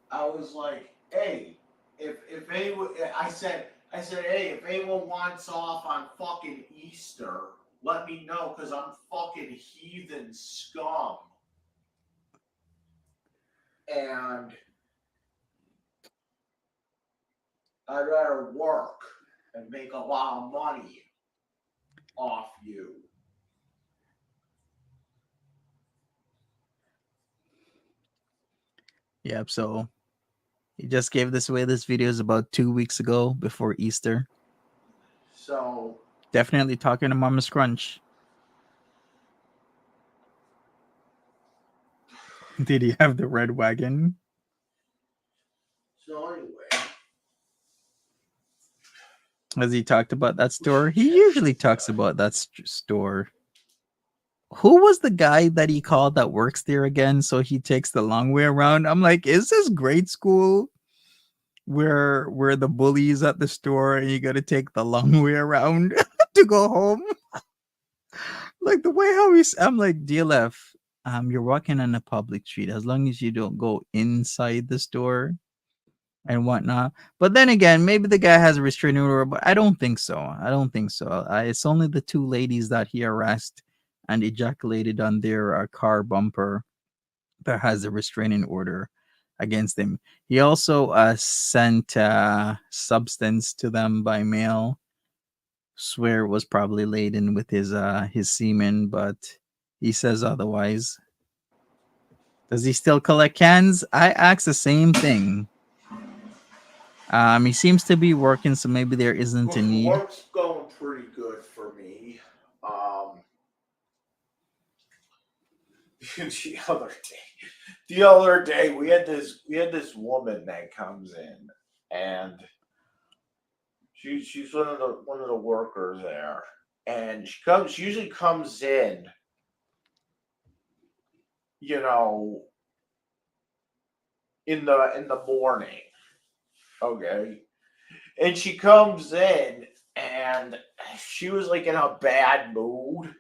I was like, hey, if anyone, I said, hey, if anyone wants off on fucking Easter, let me know because I'm fucking heathen scum, and I'd rather work and make a lot of money off you. Yep, so he just gave this away. This video is about 2 weeks ago before Easter. So Definitely talking to Mama Scrunch. Did he have the red wagon? so anyway, Has he talked about that store? He check usually this talks guy. about that store. Who was the guy that he called that works there again? So he takes the long way around. I'm like, is this grade school where the bullies at the store and you got to take the long way around to go home? Like the way how he's, I'm like, DLF, you're walking on a public street. As long as you don't go inside the store and whatnot. But then again, maybe the guy has a restraining order, but I don't think so. I don't think so. It's only the two ladies that he harassed and ejaculated on their car bumper that has a restraining order against him. He also sent substance to them by mail. Swear it was probably laden with his semen, but he says otherwise. Does he still collect cans? I asked the same thing. He seems to be working, so maybe there isn't a need. Work's going pretty good for me. Um, the other day we had this woman that comes in, and she's one of the workers there, and she usually comes in, you know, in the morning, okay, and she comes in, and she was like in a bad mood.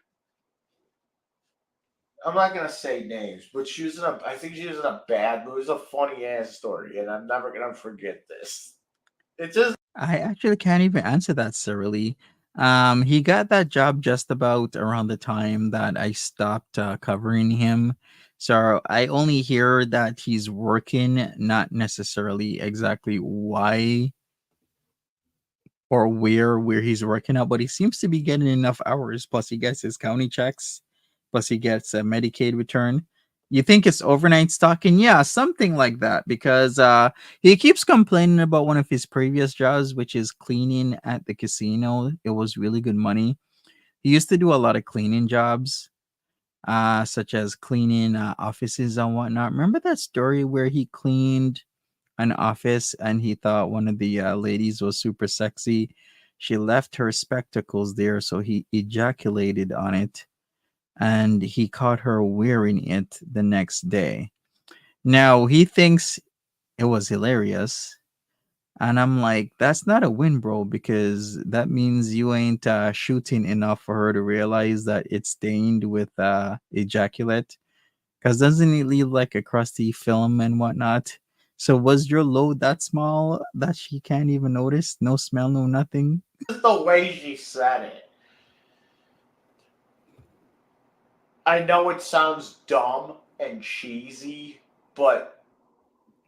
I'm not gonna say names, but I think she was in a bad mood. It was a funny ass story, and I'm never gonna forget this. It's just I actually can't even answer that, Cyrilly. He got that job just about around the time that I stopped covering him. So I only hear that he's working, not necessarily exactly why or where he's working at, but he seems to be getting enough hours. Plus, he gets his county checks. Plus, he gets a Medicaid return. You think it's overnight stocking? Yeah, something like that. Because he keeps complaining about one of his previous jobs, which is cleaning at the casino. It was really good money. He used to do a lot of cleaning jobs, such as cleaning offices and whatnot. Remember that story where he cleaned an office and he thought one of the ladies was super sexy. She left her spectacles there, so he ejaculated on it and he caught her wearing it the next day. Now he thinks it was hilarious. And I'm like, that's not a win, bro, because that means you ain't shooting enough for her to realize that it's stained with ejaculate. Because doesn't it leave like a crusty film and whatnot? So was your load that small that she can't even notice? No smell, no nothing. Just the way she said it. I know it sounds dumb and cheesy, but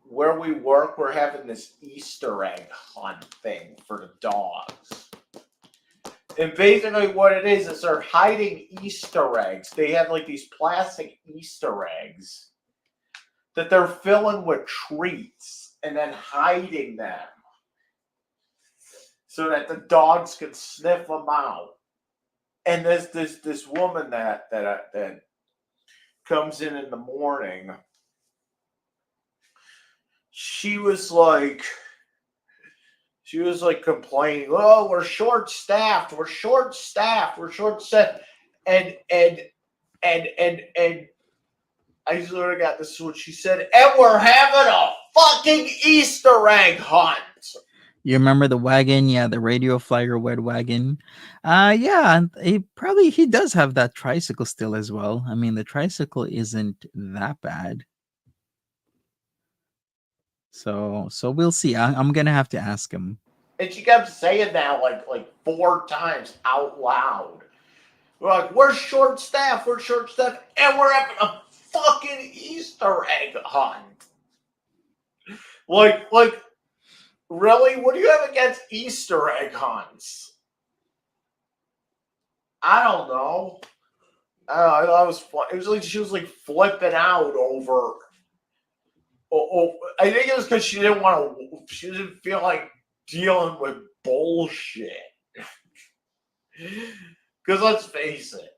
where we work, we're having this Easter egg hunt thing for the dogs. And basically, what it is they're hiding Easter eggs. They have like these plastic Easter eggs that they're filling with treats and then hiding them so that the dogs can sniff them out. And this woman that comes in the morning, she was like complaining, oh, we're short staffed, and I sort of got this is what she said, and we're having a fucking Easter egg hunt. You remember the wagon? Yeah, the radio flyer wed wagon. Yeah, and he does have that tricycle still as well. I mean, the tricycle isn't that bad. So we'll see. I'm gonna have to ask him. And she kept saying that like 4 times out loud. We're like, we're short staffed, and we're having a fucking Easter egg hunt. Like, really? What do you have against Easter egg hunts? I don't know. I thought it was fun. It was like she was like flipping out over. I think it was because she didn't want to. She didn't feel like dealing with bullshit. Because let's face it,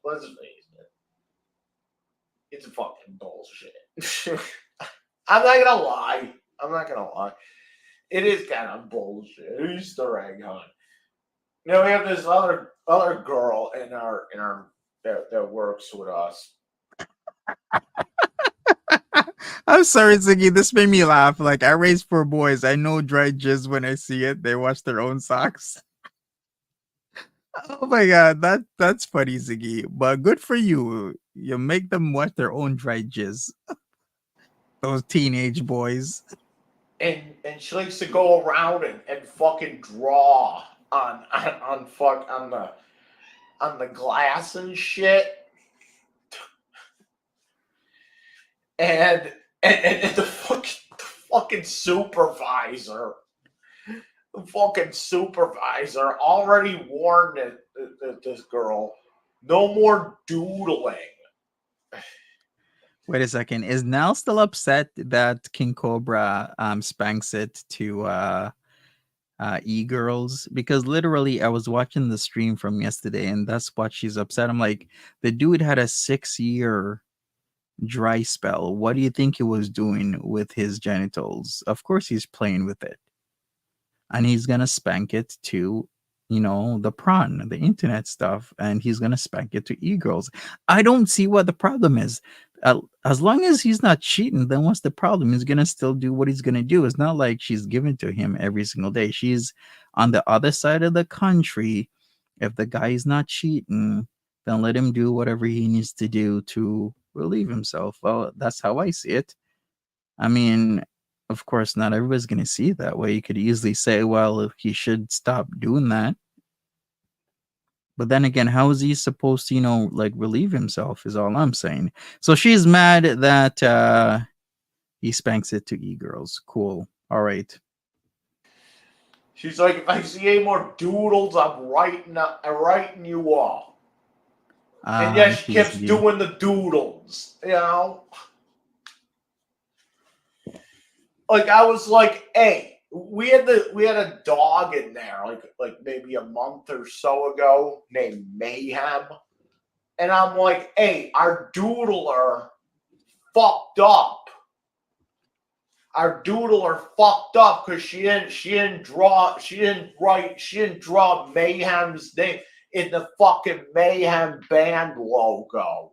it's fucking bullshit. I'm not gonna lie. It is kind of bullshit. Easter egg hunt. You know, we have this other girl in our that works with us. I'm sorry, Ziggy. This made me laugh. Like I raised 4 boys. I know dry jizz when I see it. They wash their own socks. Oh my god, that's funny, Ziggy. But good for you. You make them wash their own dry jizz. Those teenage boys. And she likes to go around and fucking draw on the glass and shit. And the fucking supervisor already warned this girl, no more doodling. Wait a second. Is Nell still upset that King Cobra spanks it to e-girls? Because literally I was watching the stream from yesterday and that's what she's upset. I'm like, the dude had a 6-year dry spell. What do you think he was doing with his genitals? Of course he's playing with it. And he's gonna spank it to, the prawn, the internet stuff, and he's gonna spank it to e-girls. I don't see what the problem is. As long as he's not cheating, then what's the problem? He's gonna still do what he's gonna do. It's not like she's giving to him every single day. She's on the other side of the country. If the guy is not cheating, then let him do whatever he needs to do to relieve himself. Well, that's how I see it. I mean, of course, not everybody's going to see it that way. You could easily say, well, he should stop doing that. But then again, how is he supposed to, like relieve himself is all I'm saying. So she's mad that he spanks it to e-girls. Cool. All right. She's like, if I see any more doodles, I'm writing you off. And yet she keeps doing the doodles, Like I was like, hey, we had a dog in there like maybe a month or so ago named Mayhem. And I'm like, hey, our doodler fucked up. our doodler fucked up because she didn't draw Mayhem's name in the fucking Mayhem band logo.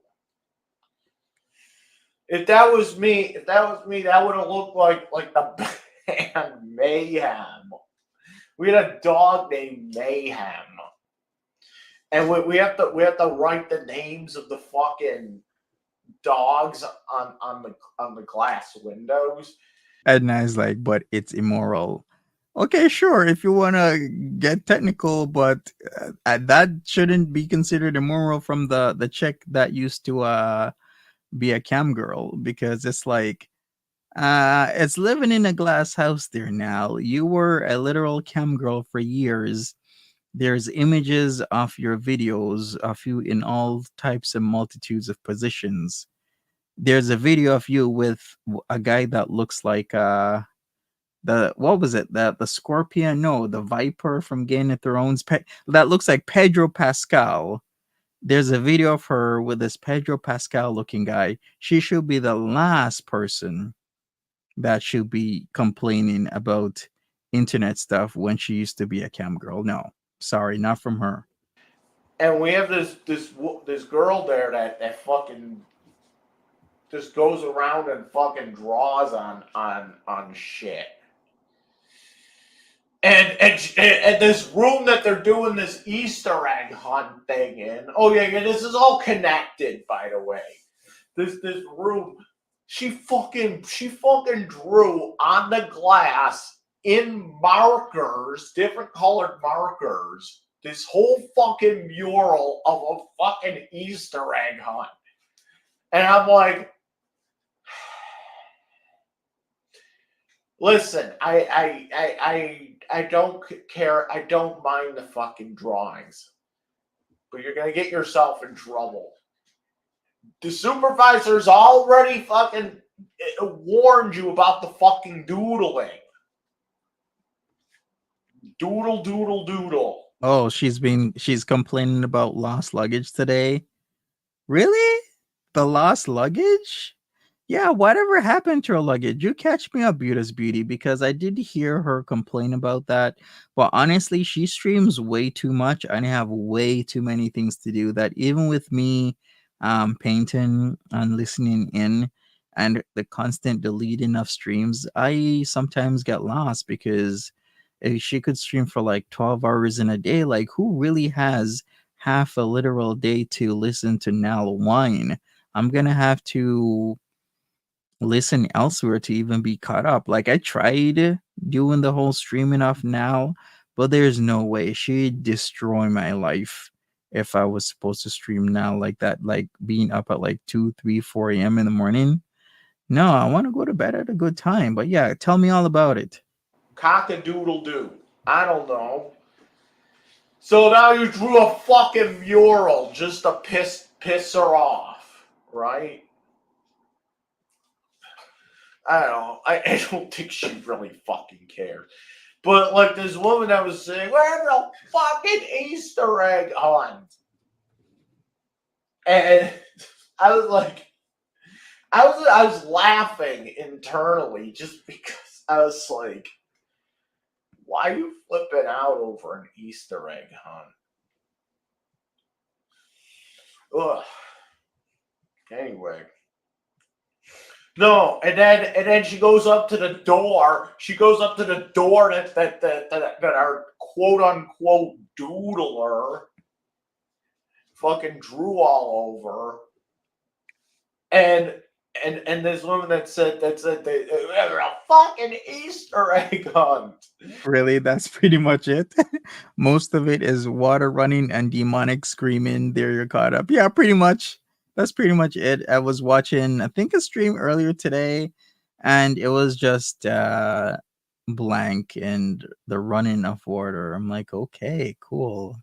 If that was me, that would have looked like the band Mayhem. We had a dog named Mayhem, and we have to write the names of the fucking dogs on the glass windows. Edna is like, but it's immoral. Okay, sure, if you want to get technical, but that shouldn't be considered immoral from the chick that used to be a cam girl, because it's like, it's living in a glass house there now. You were a literal cam girl for years. There's images of your videos of you in all types and multitudes of positions. There's a video of you with a guy that looks like the what was it, the scorpion, no, the viper from Game of Thrones, that looks like Pedro Pascal. There's a video of her with this Pedro Pascal looking guy. She should be the last person that should be complaining about internet stuff when she used to be a cam girl. No, sorry, not from her. And we have this girl there that fucking just goes around and fucking draws on shit. And this room that they're doing this Easter egg hunt thing in. Oh yeah, this is all connected, by the way. This room, she fucking drew on the glass in markers, different colored markers, this whole fucking mural of a fucking Easter egg hunt. And I'm like, listen, I don't care. I don't mind the fucking drawings, but you're gonna get yourself in trouble. The supervisor's already fucking warned you about the fucking doodling. Doodle, doodle, doodle. Oh, she's complaining about lost luggage today. Really? The lost luggage? Yeah, whatever happened to her luggage? You catch me up, Beauty's Beauty, because I did hear her complain about that. But honestly, she streams way too much. I have way too many things to do that even with me painting and listening in and the constant deleting of streams, I sometimes get lost because if she could stream for like 12 hours in a day, like who really has half a literal day to listen to Nal whine? I'm gonna have to listen elsewhere to even be caught up. Like I tried doing the whole streaming off now, but there's no way she'd destroy my life if I was supposed to stream now like that, like being up at like 2, 3, 4 a.m. in the morning. No, I want to go to bed at a good time. But yeah, tell me all about it. Cock a doodle doo. I don't know. So now you drew a fucking mural just to piss her off, right? I don't know. I don't think she really fucking cares. But like this woman that was saying, we're the fucking Easter egg hunt. And I was like, I was laughing internally just because I was like, why are you flipping out over an Easter egg hunt? Ugh. Anyway. No, and then she goes up to the door. She goes up to the door that our quote unquote doodler fucking drew all over. And this woman that said they were a fucking Easter egg hunt. Really, that's pretty much it. Most of it is water running and demonic screaming. There, you're caught up. Yeah, pretty much. That's pretty much it. I was watching, I think, a stream earlier today, and it was just blank and the running of water. I'm like, okay, cool.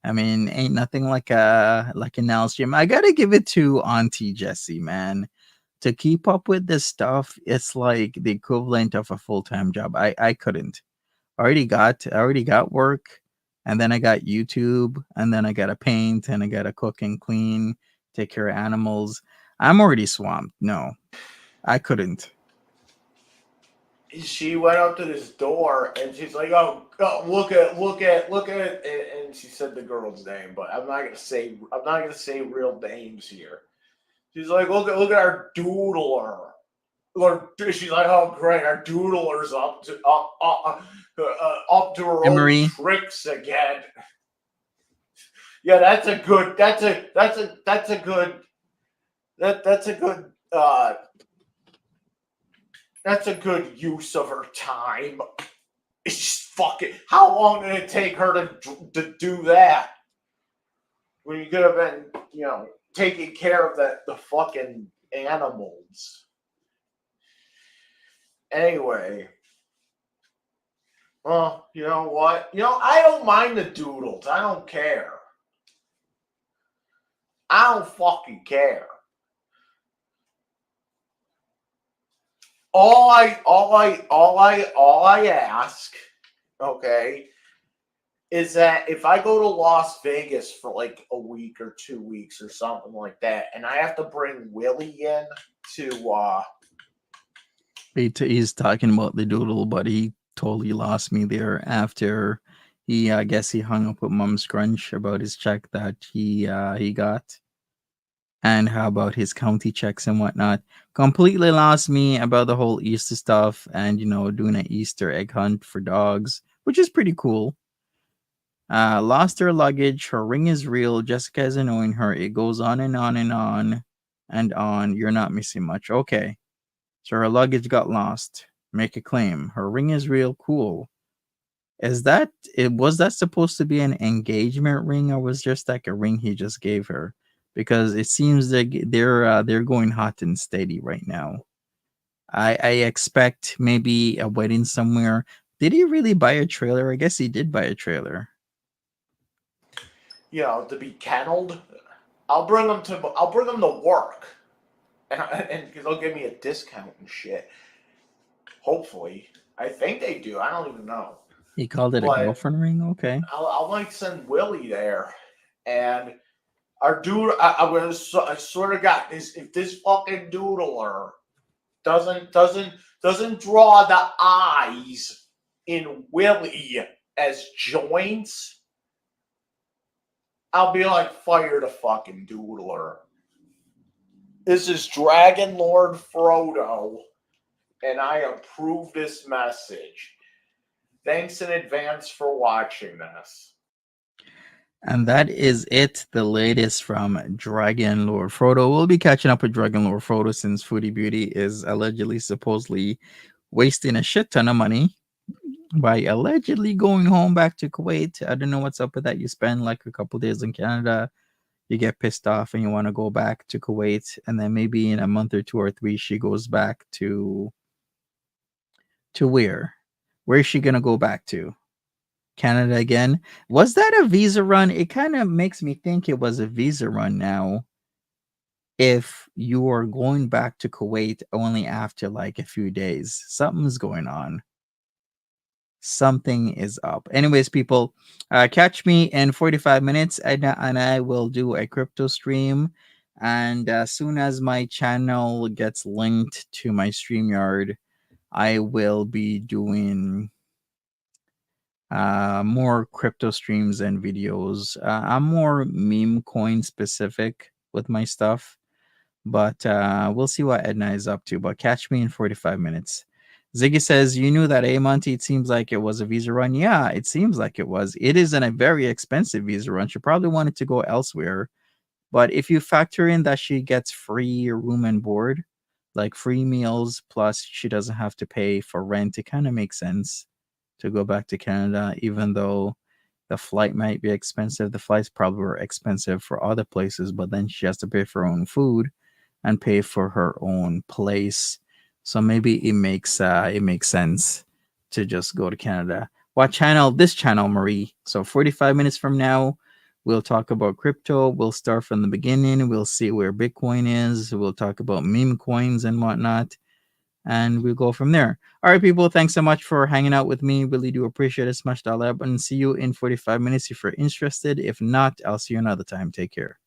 I mean, ain't nothing like an L stream. I gotta give it to Auntie Jessie, man. To keep up with this stuff, it's like the equivalent of a full-time job. I couldn't. I already got work, and then I got YouTube, and then I gotta paint, and I gotta cook and clean, take care of animals. I'm already swamped. No, I couldn't. she went up to this door and she's like, "Oh, look at it," and she said the girl's name, but I'm not gonna say real names here. She's like, look at our doodler. Or she's like, "Oh, great, our doodler's up to her old Emery, tricks again." Yeah, that's a good that's a good use of her time. It's just fucking. How long did it take her to do that? When you could have been, taking care of the fucking animals. Anyway, well, you know what? I don't mind the doodles. I don't care. I don't fucking care. All I ask, okay, is that if I go to Las Vegas for like a week or 2 weeks or something like that, and I have to bring Willie in to he's talking about the doodle, but he totally lost me there after he, I guess he hung up with Mum Scrunch about his check that he got. And how about his county checks and whatnot? Completely lost me about the whole Easter stuff and, doing an Easter egg hunt for dogs, which is pretty cool. Lost her luggage. Her ring is real. Jessica is annoying her. It goes on and on and on and on. You're not missing much. Okay. So her luggage got lost. Make a claim. Her ring is real. Cool. Was that supposed to be an engagement ring, or was just like a ring he just gave her? Because it seems they're going hot and steady right now. I expect maybe a wedding somewhere. Did he really buy a trailer? I guess he did buy a trailer. to be kenneled. I'll bring them to work, and they'll give me a discount and shit. Hopefully, I think they do. I don't even know, He called it a but girlfriend ring. Okay. I'll like send Willie there, and our dude. I swear to God, if this fucking doodler doesn't draw the eyes in Willie as joints, I'll be like, fire the fucking doodler. This is Dragon Lord Frodo, and I approve this message. Thanks in advance for watching this. And that is it, the latest from Dragon Lord Frodo. We'll be catching up with Dragon Lord Frodo since Foodie Beauty is allegedly, supposedly wasting a shit ton of money by allegedly going home back to Kuwait. I don't know what's up with that. You spend like a couple days in Canada, you get pissed off, and you want to go back to Kuwait, and then maybe in a month or 2 or 3, she goes back to where? Where is she gonna go back to? Canada again. Was that a visa run? It kind of makes me think it was a visa run now. If you are going back to Kuwait only after like a few days, something's going on. Something is up. Anyways, people, catch me in 45 minutes and I will do a crypto stream. And as soon as my channel gets linked to my StreamYard, I will be doing more crypto streams and videos. I'm more meme coin specific with my stuff, but we'll see what Edna is up to. But catch me in 45 minutes. Ziggy says, "You knew that, Monty? It seems like it was a visa run." Yeah, it seems like it was. It isn't a very expensive visa run. She probably wanted to go elsewhere. But if you factor in that she gets free room and board, like free meals, plus she doesn't have to pay for rent, it kind of makes sense to go back to Canada, even though the flight might be expensive. The flights probably were expensive for other places, but then she has to pay for her own food and pay for her own place. So maybe it makes sense to just go to Canada. What channel? This channel, Marie. So 45 minutes from now, we'll talk about crypto. We'll start from the beginning. We'll see where Bitcoin is. We'll talk about meme coins and whatnot, and we'll go from there. All right, people, thanks so much for hanging out with me. Really do appreciate it. Smash that like button. See you in 45 minutes if you're interested. If not, I'll see you another time. Take care.